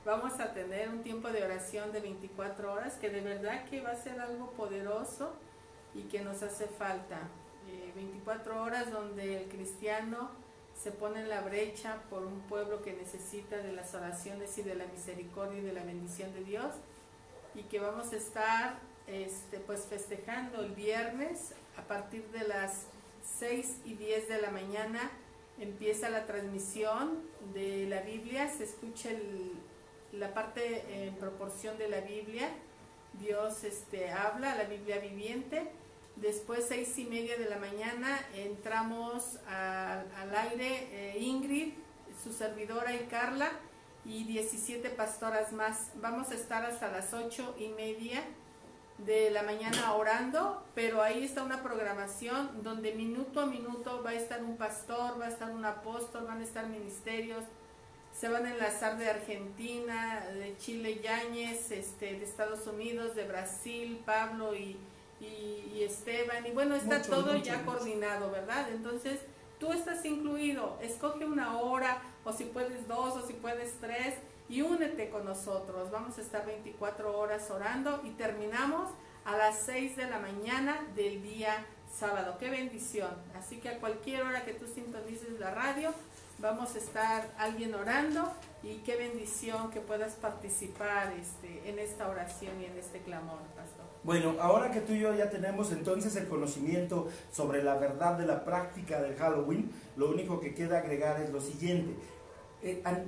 Vamos a tener un tiempo de oración de 24 horas que de verdad que va a ser algo poderoso y que nos hace falta. 24 horas donde el cristiano se pone en la brecha por un pueblo que necesita de las oraciones y de la misericordia y de la bendición de Dios, y que vamos a estar pues festejando el viernes a partir de las 6:10 de la mañana. Empieza la transmisión de la Biblia, se escucha la parte en proporción de la Biblia. Dios habla, la Biblia viviente. Después 6:30 de la mañana entramos al aire, Ingrid, su servidora y Carla, y 17 pastoras más. Vamos a estar hasta las 8:30 de la mañana orando, pero ahí está una programación donde minuto a minuto va a estar un pastor, va a estar un apóstol, van a estar ministerios. Se van a enlazar de Argentina, de Chile, Yáñez, de Estados Unidos, de Brasil, Pablo y Esteban. Y bueno, está todo ya coordinado, ¿verdad? Entonces, tú estás incluido. Escoge una hora, o si puedes 2, o si puedes 3, y únete con nosotros. Vamos a estar 24 horas orando y terminamos a las 6 de la mañana del día sábado. ¡Qué bendición! Así que a cualquier hora que tú sintonices la radio, vamos a estar alguien orando, y qué bendición que puedas participar en esta oración y en este clamor, pastor. Bueno, ahora que tú y yo ya tenemos entonces el conocimiento sobre la verdad de la práctica del Halloween, lo único que queda agregar es lo siguiente.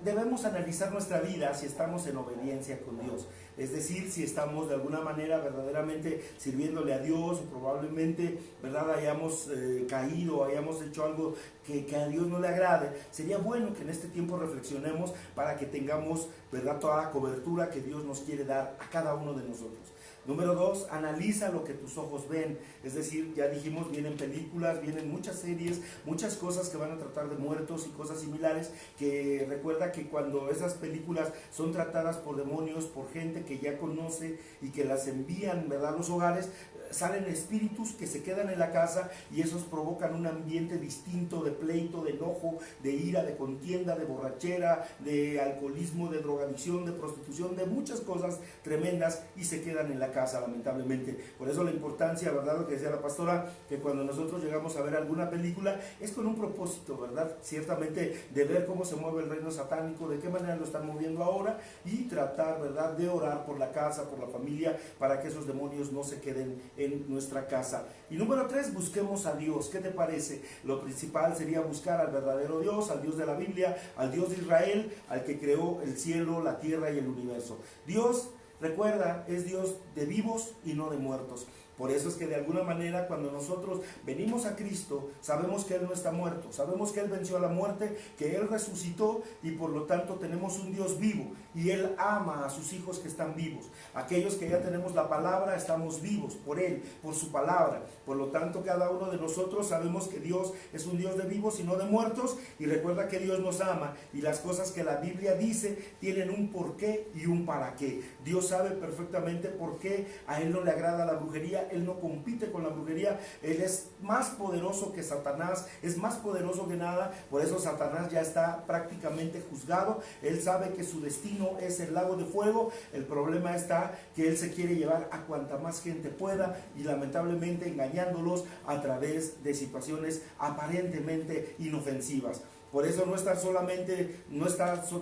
Debemos analizar nuestra vida si estamos en obediencia con Dios, es decir, si estamos de alguna manera verdaderamente sirviéndole a Dios, o probablemente, ¿verdad?, hayamos caído, hayamos hecho algo que a Dios no le agrade. Sería bueno que en este tiempo reflexionemos para que tengamos, ¿verdad?, toda la cobertura que Dios nos quiere dar a cada uno de nosotros. Número 2, analiza lo que tus ojos ven. Es decir, ya dijimos, vienen películas, vienen muchas series, muchas cosas que van a tratar de muertos y cosas similares, que recuerda que cuando esas películas son tratadas por demonios, por gente que ya conoce y que las envían, ¿verdad?, a los hogares, salen espíritus que se quedan en la casa, y esos provocan un ambiente distinto de pleito, de enojo, de ira, de contienda, de borrachera, de alcoholismo, de drogadicción, de prostitución, de muchas cosas tremendas, y se quedan en la casa, lamentablemente. Por eso la importancia, ¿verdad?, lo que decía la pastora, que cuando nosotros llegamos a ver alguna película es con un propósito, ¿verdad?, ciertamente de ver cómo se mueve el reino satánico, de qué manera lo están moviendo ahora, y tratar, ¿verdad?, de orar por la casa, por la familia, para que esos demonios no se queden en nuestra casa. Y número 3, busquemos a Dios. ¿Qué te parece? Lo principal sería buscar al verdadero Dios, al Dios de la Biblia, al Dios de Israel, al que creó el cielo, la tierra y el universo. Dios, recuerda, es Dios de vivos y no de muertos. Por eso es que de alguna manera cuando nosotros venimos a Cristo, sabemos que Él no está muerto, sabemos que Él venció a la muerte, que Él resucitó y por lo tanto tenemos un Dios vivo y Él ama a sus hijos que están vivos. Aquellos que ya tenemos la palabra, estamos vivos por Él, por su palabra. Por lo tanto, cada uno de nosotros sabemos que Dios es un Dios de vivos y no de muertos, y recuerda que Dios nos ama y las cosas que la Biblia dice tienen un porqué y un para qué. Dios sabe perfectamente por qué a Él no le agrada la brujería. Él no compite con la brujería, Él es más poderoso que Satanás, es más poderoso que nada. Por eso Satanás ya está prácticamente juzgado. Él sabe que su destino es el lago de fuego. El problema está que Él se quiere llevar a cuanta más gente pueda y lamentablemente engañándolos a través de situaciones aparentemente inofensivas. Por eso no está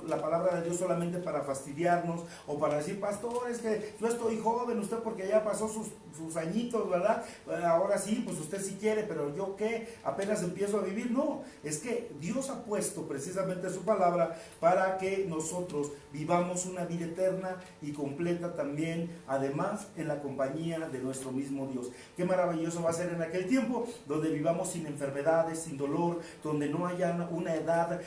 la palabra de Dios solamente para fastidiarnos o para decir, pastor, es que yo estoy joven, usted porque ya pasó sus añitos, ¿verdad? Ahora sí, pues usted sí quiere, pero yo qué, apenas empiezo a vivir. No, es que Dios ha puesto precisamente su palabra para que nosotros vivamos una vida eterna y completa también, además en la compañía de nuestro mismo Dios. Qué maravilloso va a ser en aquel tiempo donde vivamos sin enfermedades, sin dolor, donde no haya una edad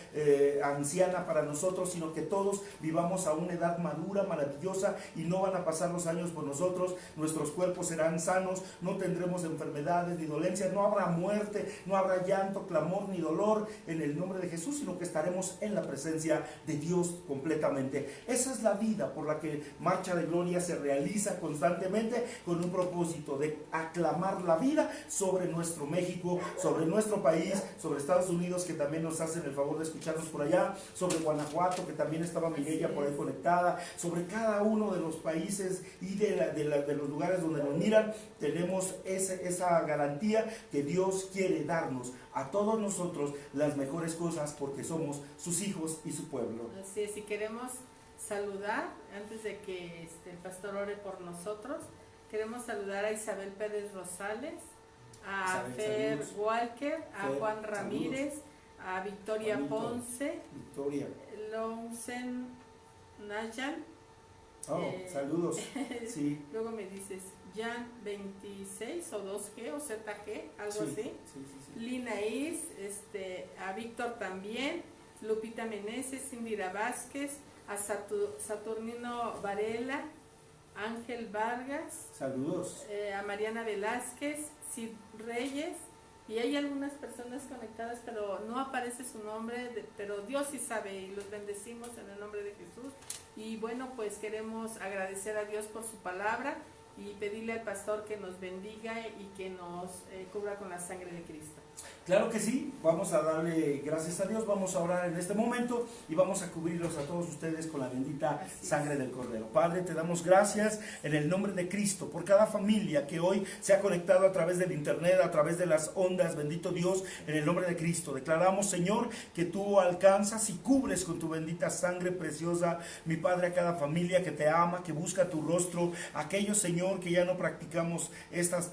anciana para nosotros, sino que todos vivamos a una edad madura, maravillosa, y no van a pasar los años por nosotros. Nuestros cuerpos serán sanos, no tendremos enfermedades ni dolencias, no habrá muerte, no habrá llanto, clamor ni dolor en el nombre de Jesús, sino que estaremos en la presencia de Dios completamente. Esa es la vida por la que Marcha de Gloria se realiza constantemente, con un propósito de aclamar la vida sobre nuestro México, sobre nuestro país, sobre Estados Unidos, que también nos hacen el favor de escucharnos por allá, sobre Guanajuato, que también estaba Miguel por ahí conectada, sobre cada uno de los países y de los lugares donde nos miran. Tenemos esa garantía que Dios quiere darnos a todos nosotros las mejores cosas, porque somos sus hijos y su pueblo. Así es, y queremos saludar, antes de que el pastor ore por nosotros, queremos saludar a Isabel Pérez Rosales, a Fer Walker, a Juan Ramírez, a Victoria Ponce, Lousen Nayan. Saludos. Sí. Luego me dices Jan 26 o 2G o ZG, algo así. Sí. Lina Is, a Víctor también, Lupita Meneses, Indira Vázquez, a Saturnino Varela, Ángel Vargas. Saludos. A Mariana Velázquez, Cid Reyes. Y hay algunas personas conectadas, pero no aparece su nombre, pero Dios sí sabe, y los bendecimos en el nombre de Jesús. Y bueno, pues queremos agradecer a Dios por su palabra y pedirle al pastor que nos bendiga y que nos cubra con la sangre de Cristo. Claro que sí, vamos a darle gracias a Dios, vamos a orar en este momento y vamos a cubrirlos a todos ustedes con la bendita sangre del Cordero. Padre, te damos gracias en el nombre de Cristo por cada familia que hoy se ha conectado a través del internet, a través de las ondas. Bendito Dios, en el nombre de Cristo declaramos, Señor, que tú alcanzas y cubres con tu bendita sangre preciosa, mi Padre, a cada familia que te ama, que busca tu rostro, aquellos, Señor, que ya no practicamos estas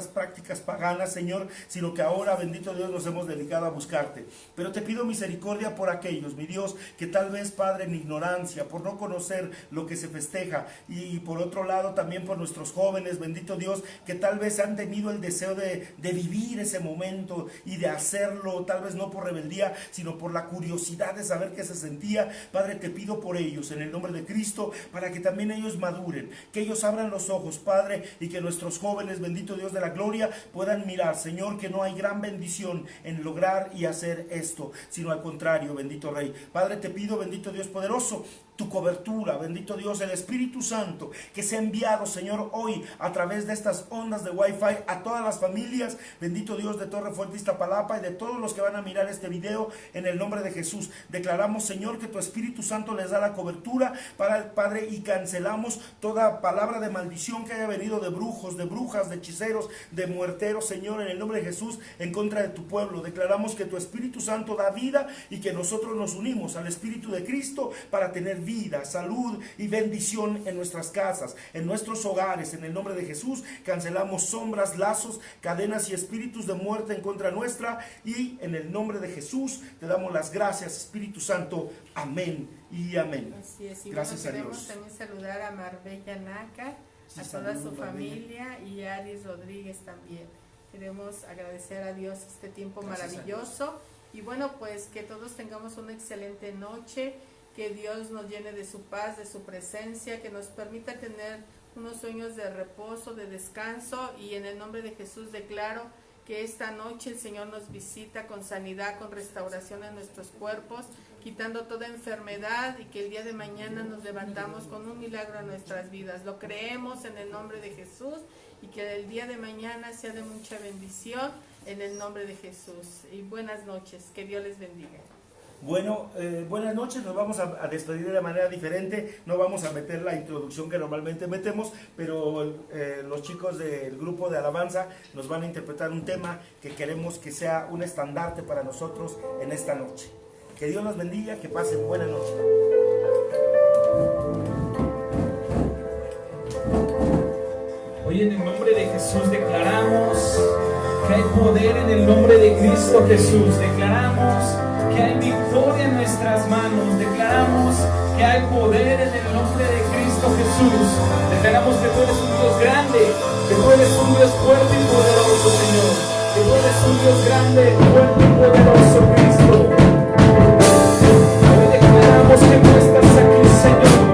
prácticas paganas, Señor, sino que ahora, bendito Dios, nos hemos dedicado a buscarte. Pero te pido misericordia por aquellos, mi Dios, que tal vez, Padre, en ignorancia, por no conocer lo que se festeja, y por otro lado también por nuestros jóvenes, bendito Dios, que tal vez han tenido el deseo de vivir ese momento y de hacerlo, tal vez no por rebeldía, sino por la curiosidad de saber qué se sentía. Padre, te pido por ellos en el nombre de Cristo, para que también ellos maduren, que ellos abran los ojos, Padre, y que nuestros jóvenes, bendito Dios de la gloria, puedan mirar, Señor, que no hay gran bendición en lograr y hacer esto, sino al contrario, bendito Rey. Padre, te pido, bendito Dios poderoso, tu cobertura, bendito Dios, el Espíritu Santo que se ha enviado, Señor, hoy a través de estas ondas de Wi-Fi a todas las familias, bendito Dios, de Torre Fuerte, Iztapalapa, y de todos los que van a mirar este video, en el nombre de Jesús. Declaramos, Señor, que tu Espíritu Santo les da la cobertura para el Padre, y cancelamos toda palabra de maldición que haya venido de brujos, de brujas, de hechiceros, de muerteros, Señor, en el nombre de Jesús, en contra de tu pueblo. Declaramos que tu Espíritu Santo da vida y que nosotros nos unimos al Espíritu de Cristo para tener vida, salud y bendición en nuestras casas, en nuestros hogares. En el nombre de Jesús cancelamos sombras, lazos, cadenas y espíritus de muerte en contra nuestra, y en el nombre de Jesús te damos las gracias, Espíritu Santo. Amén y amén. Así es. Y Gracias a queremos Dios. también saludar a Marbella Nácar, Sí, a toda su saludos, familia, y a Aris Rodríguez también. Queremos agradecer a Dios este tiempo Gracias maravilloso. Y bueno, pues que todos tengamos una excelente noche, que Dios nos llene de su paz, de su presencia, que nos permita tener unos sueños de reposo, de descanso, y en el nombre de Jesús declaro que esta noche el Señor nos visita con sanidad, con restauración en nuestros cuerpos, quitando toda enfermedad, y que el día de mañana nos levantamos con un milagro en nuestras vidas. Lo creemos en el nombre de Jesús, y que el día de mañana sea de mucha bendición en el nombre de Jesús. Y buenas noches, que Dios les bendiga. Bueno, buenas noches. Nos vamos a despedir de manera diferente. No vamos a meter la introducción que normalmente metemos, pero los chicos del grupo de alabanza nos van a interpretar un tema que queremos que sea un estandarte para nosotros en esta noche. Que Dios los bendiga, que pasen buena noche. Hoy en el nombre de Jesús declaramos que hay poder en el nombre de Cristo Jesús. Declaramos que hay victoria en nuestras manos. Declaramos que hay poder en el nombre de Cristo Jesús. Declaramos que tú eres un Dios grande, que tú eres un Dios fuerte y poderoso, Señor. Que tú eres un Dios grande, fuerte y poderoso, Cristo. Hoy declaramos que tú estás aquí, Señor.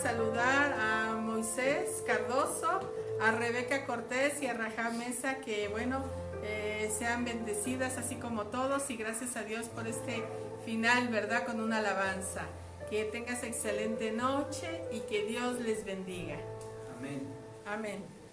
saludar a Moisés Cardoso, a Rebeca Cortés y a Rajá Mesa, que bueno, sean bendecidas así como todos, y gracias a Dios por este final, ¿verdad? Con una alabanza. Que tengas excelente noche y que Dios les bendiga. Amén. Amén.